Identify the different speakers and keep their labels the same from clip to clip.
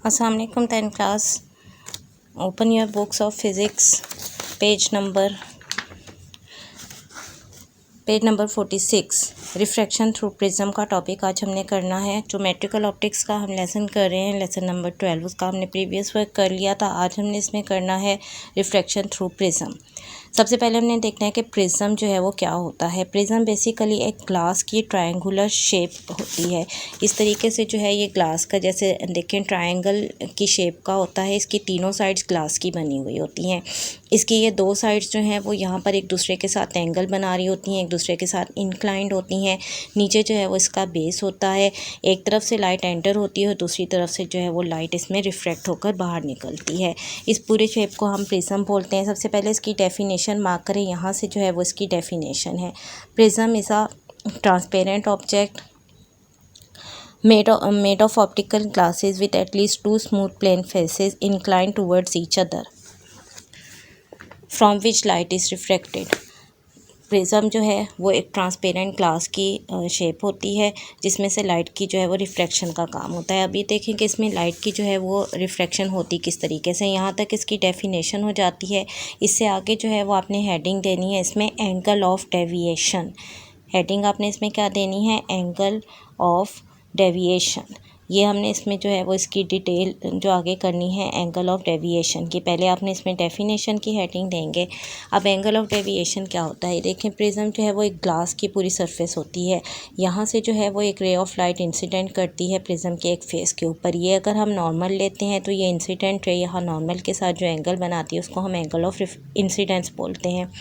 Speaker 1: अस्सलाम वालेकुम 10th class. Open your books of physics, page number 46। Refraction through prism का topic आज हमने करना है। ज्योमेट्रिकल ऑप्टिक्स का हम लेसन कर रहे हैं, लेसन नंबर 12। उसका हमने प्रीवियस वर्क कर लिया था। आज हमने इसमें करना है रिफ्रैक्शन थ्रू प्रिज्म। सबसे पहले हमने देखना है कि प्रिज्म जो है वो क्या होता है। प्रिज्म बेसिकली एक ग्लास की ट्रायंगुलर शेप होती है। इस तरीके से जो है ये ग्लास का, जैसे देखें ट्रायंगल की शेप का होता है। इसकी तीनों साइड्स ग्लास की बनी हुई होती हैं। इसकी ये दो साइड्स जो हैं वो यहाँ पर एक दूसरे के साथ एंगल बना रही होती हैं, एक दूसरे के साथ इंक्लाइंड होती हैं। नीचे जो है वो इसका बेस होता है। एक तरफ से लाइट एंटर होती है और दूसरी तरफ से जो है वो लाइट इसमें रिफ्रैक्ट होकर बाहर निकलती है। इस पूरे शेप को हम प्रिज्म बोलते हैं। सबसे पहले इसकी डेफिनेशन मार्क करें। यहाँ से जो है वो इसकी डेफिनेशन है, prism is a transparent object made of optical glasses with at least two smooth plane faces inclined towards each other from which light is refracted। Prism जो है वो एक ट्रांसपेरेंट ग्लास की शेप होती है, जिसमें से लाइट की जो है वो रिफ्रैक्शन का काम होता है। अभी देखें कि इसमें लाइट की जो है वो रिफ्रैक्शन होती किस तरीके से। यहाँ तक इसकी डेफिनेशन हो जाती है। इससे आगे जो है वो आपने हेडिंग देनी है इसमें एंगल ऑफ डेविएशन। हेडिंग आपने इसमें क्या देनी है, एंगल ऑफ डेविएशन। ये हमने इसमें जो है वो इसकी डिटेल जो आगे करनी है एंगल ऑफ डेविएशन की। पहले आपने इसमें डेफिनेशन की हेडिंग देंगे। अब एंगल ऑफ डेविएशन क्या होता है, देखें प्रिज्म जो है वो एक ग्लास की पूरी सरफेस होती है। यहाँ से जो है वो एक रे ऑफ लाइट इंसिडेंट करती है प्रिज्म के एक फेस के ऊपर। ये अगर हम नॉर्मल लेते हैं तो ये इंसिडेंट रे यहाँ नॉर्मल के साथ जो एंगल बनाती है उसको हम एंगल ऑफ इंसिडेंस बोलते हैं।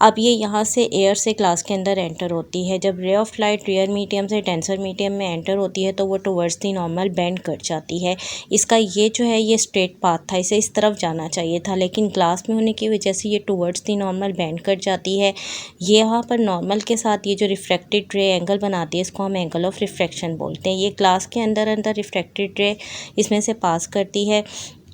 Speaker 1: अब ये यहाँ से एयर से ग्लास के अंदर एंटर होती है। जब ray of light rare medium से डेंसर मीडियम में एंटर होती है तो वो टुवर्ड्स दी नॉर्मल बेंड कर जाती है। इसका ये जो है ये स्ट्रेट पाथ था, इसे इस तरफ जाना चाहिए था, लेकिन ग्लास में होने की वजह से ये टुवर्ड्स दी नॉर्मल बेंड कर जाती है। ये यहाँ पर नॉर्मल के साथ ये जो रिफ्रैक्टेड रे एंगल बनाती है इसको हम एंगल ऑफ रिफ्रैक्शन बोलते हैं। ये ग्लास के अंदर रिफ्रैक्टेड रे इसमें से पास करती है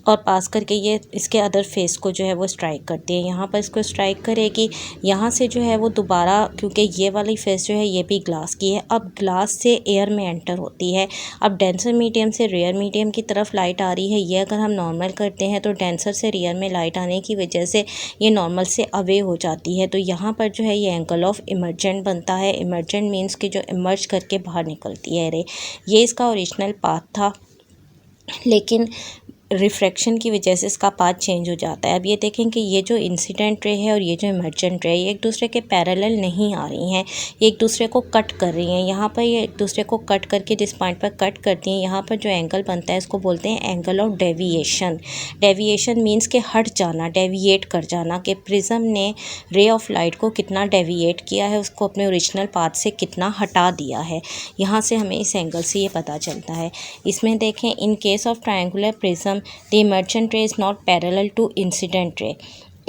Speaker 1: और पास करके ये इसके अदर फेस को जो है वो स्ट्राइक करती है। यहाँ पर इसको स्ट्राइक करेगी, यहाँ से जो है वो दोबारा, क्योंकि ये वाली फेस जो है ये भी ग्लास की है, अब ग्लास से एयर में एंटर होती है। अब डेंसर मीडियम से रेयर मीडियम की तरफ लाइट आ रही है। ये अगर हम नॉर्मल करते हैं तो डेंसर से रेयर में लाइट आने की वजह से ये नॉर्मल से अवे हो जाती है। तो यहाँ पर जो है ये एंगल ऑफ इमर्जेंट बनता है। इमर्जेंट मीन्स कि जो इमर्ज करके बाहर निकलती है रे। ये इसका ओरिजिनल पाथ था, लेकिन रिफ्रैक्शन की वजह से इसका पाथ चेंज हो जाता है। अब ये देखें कि ये जो इंसिडेंट रे है और ये जो इमर्जेंट रे है ये एक दूसरे के पैरेलल नहीं आ रही हैं, ये एक दूसरे को कट कर रही हैं। यहाँ पर ये एक दूसरे को कट करके जिस पॉइंट पर कट करती हैं, यहाँ पर जो एंगल बनता है इसको बोलते हैं angle of deviation. Deviation means के हट जाना, डेविएट कर जाना, कि प्रिज्म ने रे ऑफ लाइट को कितना डेविएट किया है, उसको अपने ओरिजिनल पाथ से कितना हटा दिया है। यहाँ से हमें इस एंगल से ये पता चलता है। इसमें देखें, in case of triangular prism the emergent ray is not parallel to incident ray.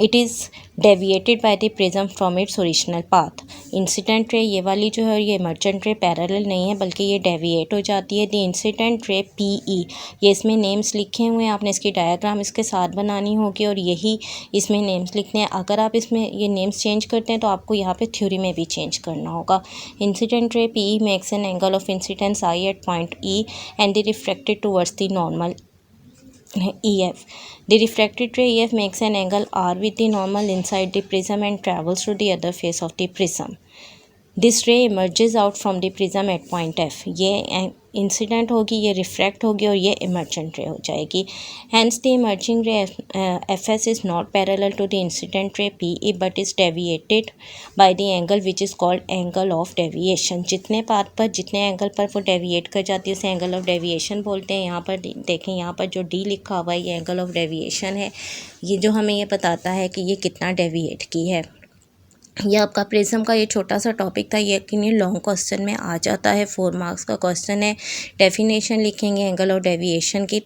Speaker 1: It is deviated by the prism from its original path. Incident ray ये वाली जो है ये इमर्जेंट रे पैरेलल नहीं है बल्कि ये डेविएट हो जाती है। द इंसिडेंट रे PE, ये इसमें नेम्स लिखे हुए हैं, आपने इसकी डायग्राम इसके साथ बनानी होगी और यही इसमें नेम्स लिखने हैं। अगर आप इसमें ये नेम्स चेंज करते हैं तो आपको यहाँ पे थ्योरी में भी चेंज करना होगा। Incident ray PE makes an angle of incidence I at point E and the refracted towards the normal EF. The refracted ray EF makes an angle R with the normal inside the prism and travels to the other face of the prism. This ray emerges out from the prism at point F. ये incident होगी, ये refract होगी और ये emergent ray हो जाएगी। Hence the emerging ray FS is not parallel to the incident ray PE but is deviated by the angle which is called angle of deviation. जितने path पर जितने एंगल पर वो डेविएट कर जाती है उसे एंगल ऑफ डेविएशन बोलते हैं। यहाँ पर देखें, यहाँ पर जो D लिखा हुआ है ये एंगल ऑफ डेविएशन है। ये जो हमें ये बताता है कि ये कितना डेविएट की है। यह आपका प्रिज्म का ये छोटा सा टॉपिक था, ये कि लॉन्ग क्वेश्चन में आ जाता है। 4 मार्क्स का क्वेश्चन है। डेफिनेशन लिखेंगे, एंगल ऑफ डेविएशन की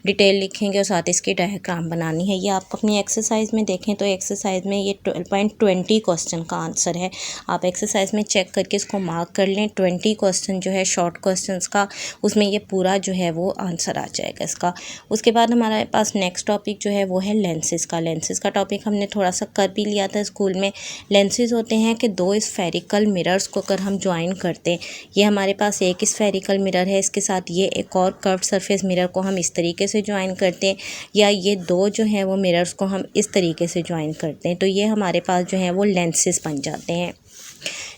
Speaker 1: डिटेल लिखेंगे और साथ इसकी डायग्राम बनानी है। ये आप अपनी एक्सरसाइज में देखें तो एक्सरसाइज में ये 12.20 क्वेश्चन का आंसर है। आप एक्सरसाइज में चेक करके इसको मार्क कर लें। 20 क्वेश्चन जो है शॉर्ट क्वेश्चन का, उसमें ये पूरा जो है वो आंसर आ जाएगा इसका। उसके बाद हमारे पास नेक्स्ट टॉपिक जो है वो है लेंसेज का। लेंसेज का टॉपिक हमने थोड़ा सा कर भी लिया था स्कूल में। लेंसेज केसेस होते हैं कि दो स्फेरिकल मिरर्स को अगर हम ज्वाइन करते हैं, ये हमारे पास एक स्फेरिकल मिरर है, इसके साथ ये एक और कर्व्ड सरफेस मिरर को हम इस तरीके से ज्वाइन करते हैं, या ये दो जो हैं वो मिरर्स को हम इस तरीके से ज्वाइन करते हैं, तो ये हमारे पास जो है वो लेंसेज बन जाते हैं।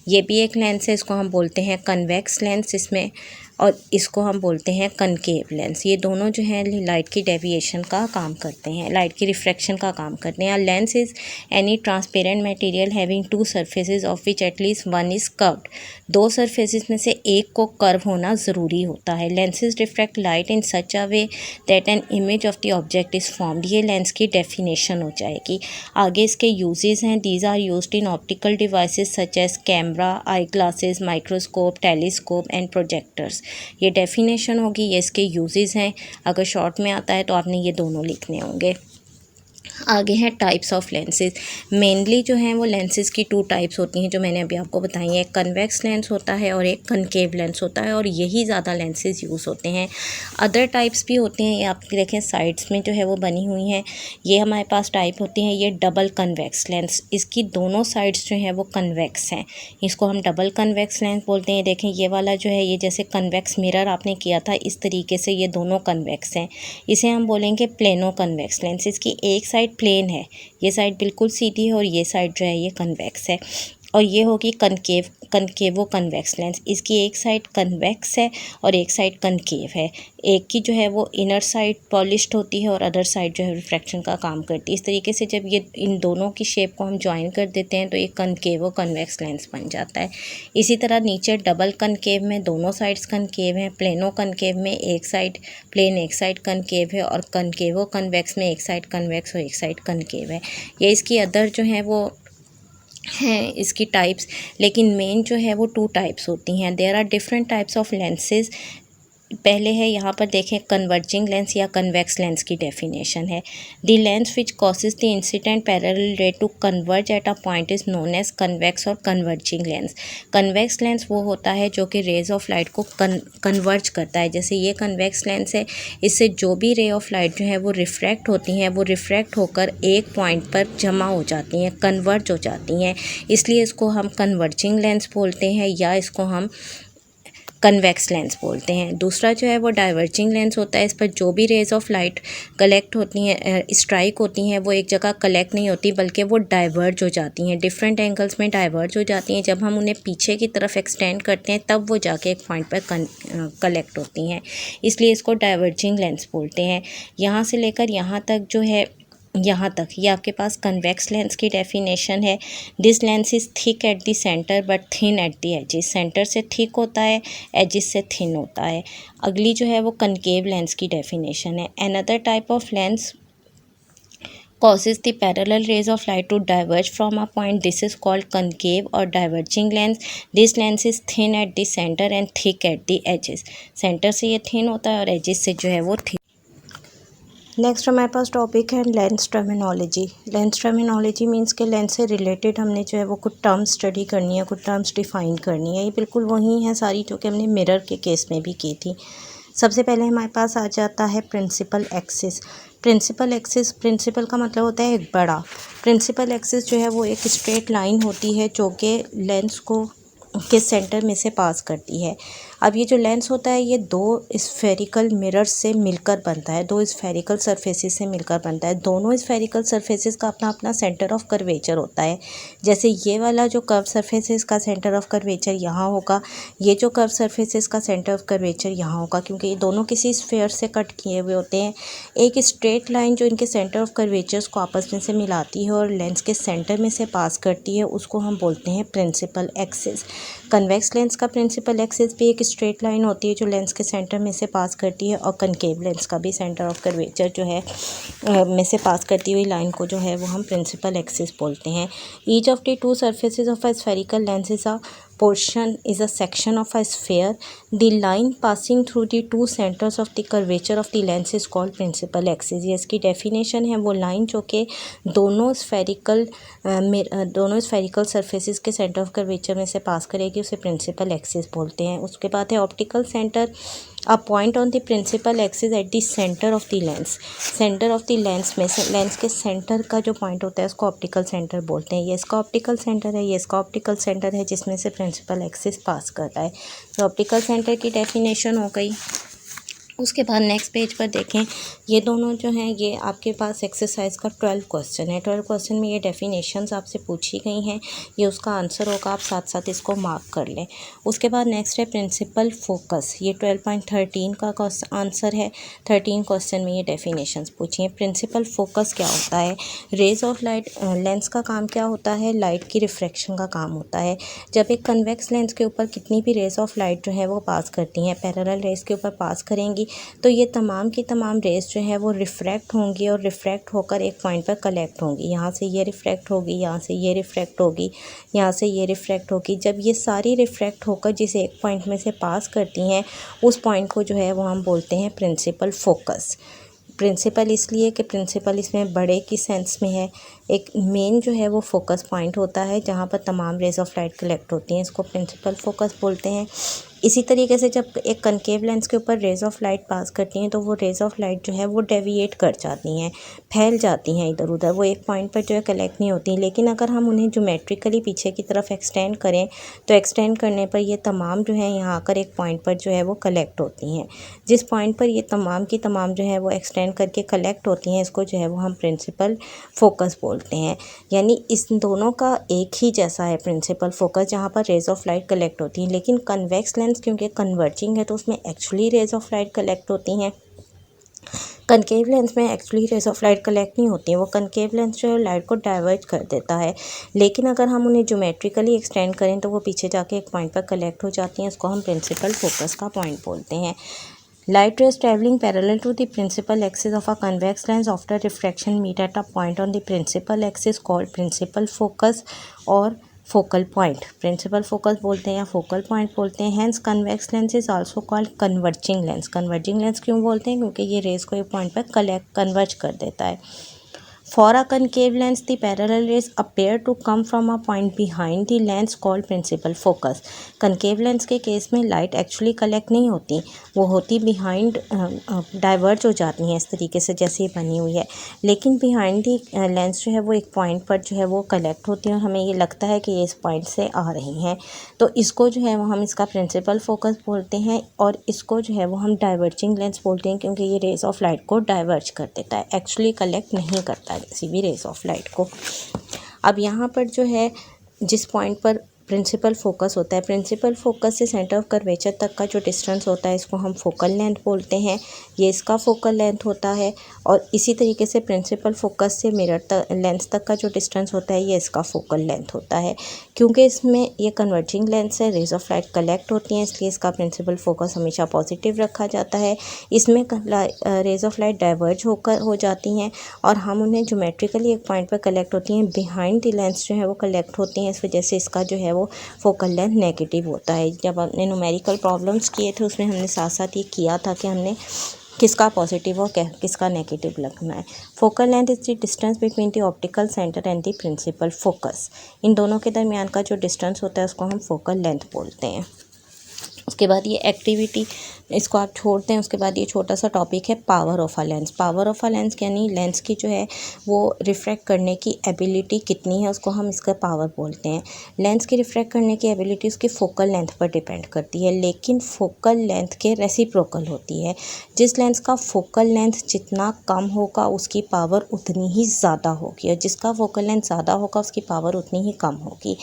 Speaker 1: ये भी एक लेंस है, इसको हम बोलते हैं कन्वेक्स लेंस इसमें, और इसको हम बोलते हैं कनकेव लेंस। ये दोनों जो हैं लाइट की डेविएशन का काम करते हैं, लाइट की रिफ्रैक्शन का काम करते हैं। Lens is any transparent material having two surfaces of which at least one is curved. दो सरफेसेस में से एक को कर्व होना ज़रूरी होता है। Lenses refract light in such a way that an image of the object is formed. ये लेंस की डेफिनेशन हो जाएगी। आगे इसके यूजेस हैं। These are used in optical devices such as camera, eye glasses, microscope, telescope and projectors. ये definition होगी, ये इसके यूजेस हैं। अगर शॉर्ट में आता है तो आपने ये दोनों लिखने होंगे। आगे हैं टाइप्स ऑफ लेंसेज। मेनली जो हैं वो लेंसेज की टू टाइप्स होती हैं जो मैंने अभी आपको बताई हैं। एक कन्वेक्स लेंस होता है और एक कनकेव लेंस होता है, और यही ज़्यादा लेंसेज यूज़ होते हैं। अदर टाइप्स भी होते हैं, ये आप देखें साइड्स में जो है वो बनी हुई हैं। ये हमारे पास टाइप होती हैं, ये डबल कन्वेक्स लेंस, इसकी दोनों साइड्स जो हैं वो कन्वेक्स हैं, इसको हम डबल कन्वेक्स लेंस बोलते हैं। देखें ये वाला जो है, ये जैसे कन्वेक्स मिरर आपने किया था, इस तरीके से ये दोनों कन्वेक्स हैं। इसे हम बोलेंगे प्लेनो कन्वेक्स लेंस। इसकी एक साइड प्लेन है, ये साइड बिल्कुल सीधी है, और ये साइड जो है ये कन्वेक्स है। और ये होगी कनकेवो कन्वेक्स लेंस। इसकी एक साइड कन्वेक्स है और एक साइड कनकेव है। एक की जो है वो इनर साइड पॉलिश्ड होती है और अदर साइड जो है रिफ्रैक्शन का काम करती है। इस तरीके से जब ये इन दोनों की शेप को हम ज्वाइन कर देते हैं तो एक कनकेवो कन्वेक्स लेंस बन जाता है। इसी तरह नीचे डबल कनकेव में दोनों साइड्स कनकेव हैं। प्लेनो कनकेव में एक साइड प्लेन एक साइड कनकेव है, और कनकेवो कन्वेक्स में एक साइड कन्वेक्स और एक साइड कनकेव है। ये इसकी अदर जो है वो हैं इसकी टाइप्स, लेकिन मेन जो है वो टू टाइप्स होती हैं। There are different types of lenses. पहले है यहाँ पर देखें कन्वर्जिंग लेंस या कन्वेक्स लेंस की डेफिनेशन है। The lens which causes the incident parallel ray to converge at a point is known as convex और कन्वर्जिंग लेंस। कन्वेक्स लेंस वो होता है जो कि रेज ऑफ लाइट को कन्वर्ज करता है। जैसे ये कन्वेक्स लेंस है, इससे जो भी रे ऑफ लाइट जो है वो रिफ्रैक्ट होती हैं, वो रिफ्रैक्ट होकर एक पॉइंट पर जमा हो जाती हैं, कन्वर्ज हो जाती हैं, इसलिए इसको हम कन्वर्जिंग लेंस बोलते हैं, या इसको हम कन्वेक्स लेंस बोलते हैं। दूसरा जो है वो डाइवर्जिंग लेंस होता है। इस पर जो भी रेज ऑफ लाइट कलेक्ट होती हैं, स्ट्राइक होती हैं, वो एक जगह कलेक्ट नहीं होती बल्कि वो डाइवर्ज हो जाती हैं, डिफरेंट एंगल्स में डाइवर्ज हो जाती हैं। जब हम उन्हें पीछे की तरफ एक्सटेंड करते हैं तब वो जाके एक पॉइंट पर कलेक्ट होती हैं, इसलिए इसको डाइवर्जिंग लेंस बोलते हैं। यहाँ से लेकर यहाँ तक जो है, यहाँ तक ये आपके पास कन्वेक्स लेंस की डेफिनेशन है। This lens is thick at the centre but thin at the edges. Centre से थिक होता है, एजेस से थिन होता है। अगली जो है वो कनकेव लेंस की डेफिनेशन है। Another type of lens causes the parallel rays of light to diverge from a point. This is called concave or diverging lens. This lens is thin at the center and thick at the edges. Centre से ये thin होता है और edges से जो है वो thick. Next हमारे पास टॉपिक है lens terminology. Lens terminology means के लेंस से रिलेटेड हमने जो है वो कुछ टर्म्स स्टडी करनी है, कुछ टर्म्स डिफाइन करनी है। ये बिल्कुल वही है सारी जो कि हमने मिरर के केस में भी की थी। सबसे पहले हमारे पास आ जाता है principal axis. Principal axis, principal का मतलब होता है एक बड़ा। प्रिंसिपल एक्सिस जो है वो एक स्ट्रेट लाइन होती है जो कि लेंस को के सेंटर में से पास करती है। अब ये जो लेंस होता है ये दो स्फेरिकल मिरर्स से मिलकर बनता है, दो स्फेरिकल सरफेसेस से मिलकर बनता है। दोनों स्फेरिकल सरफेसेस का अपना अपना सेंटर ऑफ कर्वेचर होता है। जैसे ये वाला जो कर्व सरफेस है इसका सेंटर ऑफ कर्वेचर यहाँ होगा, ये जो कर्व सरफेस है इसका सेंटर ऑफ कर्वेचर यहाँ होगा, क्योंकि ये दोनों किसी स्फेयर से कट किए हुए होते हैं। एक स्ट्रेट लाइन जो इनके सेंटर ऑफ कर्वेचर्स को आपस में से मिलाती है और लेंस के सेंटर में से पास करती है, उसको हम बोलते हैं प्रिंसिपल एक्सिस। कन्वेक्स लेंस का प्रिंसिपल एक्सिस भी एक स्ट्रेट लाइन होती है जो लेंस के सेंटर में से पास करती है, और कनकेव लेंस का भी सेंटर ऑफ कर्वेचर जो है में से पास करती हुई लाइन को जो है वो हम प्रिंसिपल एक्सिस बोलते हैं। Each of the two surfaces of a spherical lens is a portion is a section of a sphere. The line passing through the two centers of the curvature of the lens is called principal axis. ये इसकी definition है, वो line जो कि दोनों spherical surfaces के centre of curvature में से पास करेगी उसे प्रिंसिपल एक्सिस बोलते हैं। उसके बाद है optical centre. A point on the principal axis at the centre of the lens. Centre of the lens में से लेंस के सेंटर का जो पॉइंट होता है उसको ऑप्टिकल सेंटर बोलते हैं। ये इसका ऑप्टिकल सेंटर है, ये इसका ऑप्टिकल सेंटर है जिसमें से प्रिंसिपल एक्सिस पास करता है। तो ऑप्टिकल सेंटर की डेफिनेशन हो गई। उसके बाद नेक्स्ट पेज पर देखें, ये दोनों जो हैं ये आपके पास एक्सरसाइज का 12 क्वेश्चन है। 12 क्वेश्चन में ये डेफिनेशंस आपसे पूछी गई हैं, ये उसका आंसर होगा, आप साथ साथ इसको मार्क कर लें। उसके बाद नेक्स्ट है प्रिंसिपल फोकस, ये 12.13 का आंसर है। 13 क्वेश्चन में ये डेफिनेशंस पूछी हैं। प्रिंसिपल फोकस क्या होता है? रेज ऑफ लाइट, लेंस का काम क्या होता है? लाइट की रिफ्रैक्शन का काम होता है। जब एक कन्वेक्स लेंस के ऊपर कितनी भी रेज ऑफ लाइट जो है वो पास करती हैं, पैरेलल रेज के ऊपर पास करेंगी, तो ये तमाम की तमाम रेज जो है वो रिफ्रैक्ट होंगी और रिफ्रैक्ट होकर एक पॉइंट पर कलेक्ट होंगी। यहाँ से ये रिफ्रैक्ट होगी, यहाँ से ये रिफ्रैक्ट होगी, यहाँ से ये रिफ्रैक्ट होगी। जब ये सारी रिफ्रैक्ट होकर जिस एक पॉइंट में से पास करती हैं, उस पॉइंट को जो है वो हम बोलते हैं प्रिंसिपल फोकस। प्रिंसिपल इसलिए कि प्रिंसिपल इसमें बड़े की सेंस में है। एक मेन जो है वो फोकस पॉइंट होता है जहाँ पर तमाम रेज ऑफ लाइट कलेक्ट होती हैं, इसको प्रिंसिपल फोकस बोलते हैं। इसी तरीके से जब एक कनकेव लेंस के ऊपर रेज ऑफ लाइट पास करती हैं तो वो रेज ऑफ लाइट जो है वो डेविएट कर जाती हैं, फैल जाती हैं इधर उधर, वो एक पॉइंट पर जो है कलेक्ट नहीं होती। लेकिन अगर हम उन्हें ज्योमेट्रिकली पीछे की तरफ एक्सटेंड करें तो एक्सटेंड करने पर ये तमाम जो है यहाँ आकर एक पॉइंट पर जो है वो कलेक्ट होती हैं। जिस पॉइंट पर ये तमाम की तमाम जो है वो एक्सटेंड करके कलेक्ट होती हैं, इसको जो है वो हम प्रिंसिपल फोकस बोलते हैं। यानी इस दोनों का एक ही जैसा है प्रिंसिपल फोकस, जहाँ पर रेज ऑफ लाइट कलेक्ट होती हैं। लेकिन कन्वेक्स लेंस क्योंकि कन्वर्जिंग है तो उसमें actually rays of light collect होती हैं। कनकेव लेंस में actually rays of light collect नहीं होती हैं, वो कनकेव लेंस जो है लाइट को डाइवर्ट कर देता है। लेकिन अगर हम उन्हें ज्योमेट्रिकली एक्सटेंड करें तो वो पीछे जाके एक पॉइंट पर कलेक्ट हो जाती हैं, इसको हम प्रिंसिपल फोकस का पॉइंट बोलते हैं। Light rays traveling parallel to the principal axis of a convex lens after refraction meet at a point on the principal axis called principal focus और focal point। principal focus बोलते हैं या focal point बोलते हैं। hence convex lens is also called converging lens। converging lens क्यों बोलते हैं? क्योंकि ये रेज को एक पॉइंट पर कन्वर्ज कर देता है। For a concave lens, the parallel rays appear to come from a point behind the lens called principal focus। concave lens के केस में लाइट एक्चुअली कलेक्ट नहीं होती, वो होती बिहाइंड, डाइवर्ज हो जाती हैं इस तरीके से जैसे बनी हुई है। लेकिन बिहाइंड दी लेंस जो है वो एक पॉइंट पर जो है वो कलेक्ट होती हैं और हमें ये लगता है कि ये इस पॉइंट से आ रही हैं, तो इसको जो है वो हम इसका प्रिंसिपल फोकस बोलते हैं। और इसको जो है वो हम डाइवर्जिंग लेंस बोलते हैं क्योंकि ये रेज ऑफ लाइट को डाइवर्ज कर देता है, एक्चुअली कलेक्ट नहीं करता है किसी भी रेज ऑफ लाइट को। अब यहाँ पर जो है जिस पॉइंट पर प्रिंसिपल फोकस होता है, प्रिंसिपल फोकस से सेंटर ऑफ कर्वेचर तक का जो डिस्टेंस होता है इसको हम फोकल लेंथ बोलते हैं। ये इसका फोकल लेंथ होता है। और इसी तरीके से प्रिंसिपल फोकस से मिरर लेंस तक का जो डिस्टेंस होता है ये इसका फोकल लेंथ होता है। क्योंकि इसमें ये कन्वर्जिंग लेंस है, रेज ऑफ लाइट कलेक्ट होती हैं, इसलिए इसका प्रिंसिपल फोकस हमेशा पॉजिटिव रखा जाता है। इसमें रेज ऑफ लाइट डाइवर्ज होकर हो जाती हैं और हम उन्हें ज्योमेट्रिकली एक पॉइंट पर कलेक्ट होती हैं, बिहाइंड द लेंस जो है वो कलेक्ट होती हैं। इस वजह से इसका जो है वो फोकल लेंथ नेगेटिव होता है। जब हमने न्यूमेरिकल प्रॉब्लम्स किए थे उसमें हमने साथ साथ ये किया था कि हमने किसका पॉजिटिव और किसका नेगेटिव लगना है। Focal length is the distance between the optical centre and the principal focus. इन दोनों के दरमियान का जो डिस्टेंस होता है उसको हम फोकल लेंथ बोलते हैं। उसके बाद ये एक्टिविटी इसको आप छोड़ते हैं। उसके बाद ये छोटा सा टॉपिक है power of a lens. Power of a lens यानी लेंस की जो है वो रिफ्रैक्ट करने की एबिलिटी कितनी है उसको हम इसका पावर बोलते हैं। लेंस की रिफ्रैक्ट करने की एबिलिटी उसकी फोकल लेंथ पर डिपेंड करती है, लेकिन फोकल लेंथ के रेसिप्रोकल होती है। जिस लेंस का फोकल लेंथ जितना कम होगा उसकी पावर उतनी ही ज़्यादा होगी और जिसका फोकल लेंथ ज़्यादा होगा उसकी पावर उतनी ही कम होगी।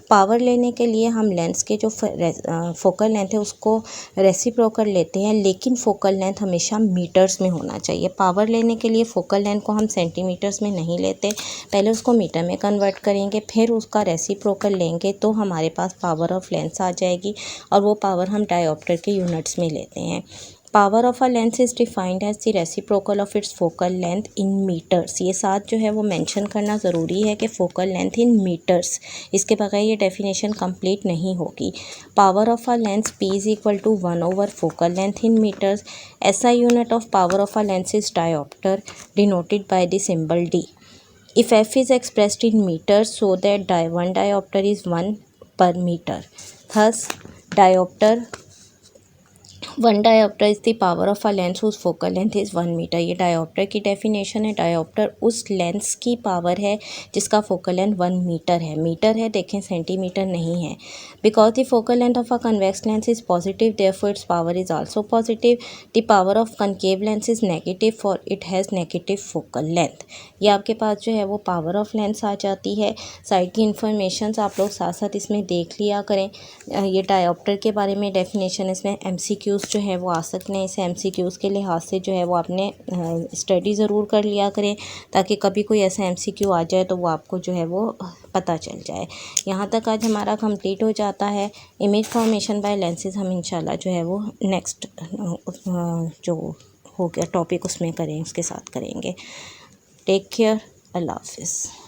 Speaker 1: पावर लेने के लिए हम लेंस के जो फोकल लेंथ है उसको रेसिप्रोकल लेते हैं, लेकिन फोकल लेंथ हमेशा मीटर्स में होना चाहिए। पावर लेने के लिए फोकल लेंथ को हम सेंटीमीटर्स में नहीं लेते, पहले उसको मीटर में कन्वर्ट करेंगे, फिर उसका रेसिप्रोकल लेंगे तो हमारे पास पावर ऑफ लेंस आ जाएगी और वो पावर हम डायोप्टर के यूनिट्स में लेते हैं। Power of a lens is defined as the reciprocal of its focal length in metres. ये साथ जो है वो मेंशन करना ज़रूरी है कि फोकल लेंथ इन मीटर्स, इसके बगैर ये डेफिनेशन कंप्लीट नहीं होगी। Power of a lens P is equal to 1 over focal length in metres. SI unit of power of a lens is dioptre denoted by the symbol D। If F is expressed in meters so that one diopter is 1 per meter, thus diopter one dioptre is the power of a lens whose focal length is 1 metre. ये dioptre की definition है। Dioptre उस lens की power है जिसका focal length 1 metre है। Metre है, देखें सेंटीमीटर नहीं है। Because the focal length of a convex lens is positive therefore its power is also positive. The power of concave lens is negative for it has negative focal length. ये आपके पास जो है वो power of lens आ जाती है। Side की information आप लोग साथ साथ इसमें देख लिया करें। ये डायोप्टर के बारे में डेफिनेशन इसमें MCQs जो है वो आ सकते हैं। इस MCQs के लिहाज से जो है वो आपने स्टडी ज़रूर कर लिया करें ताकि कभी कोई ऐसा MCQ आ जाए तो वो आपको जो है वो पता चल जाए। यहाँ तक आज हमारा कंप्लीट हो जाता है। इमेज फॉर्मेशन बाय लेंसेज हम इंशाल्लाह जो है वो नेक्स्ट जो हो गया टॉपिक उसमें करें, उसके साथ करेंगे। Take care. अल्लाह हाफिज़।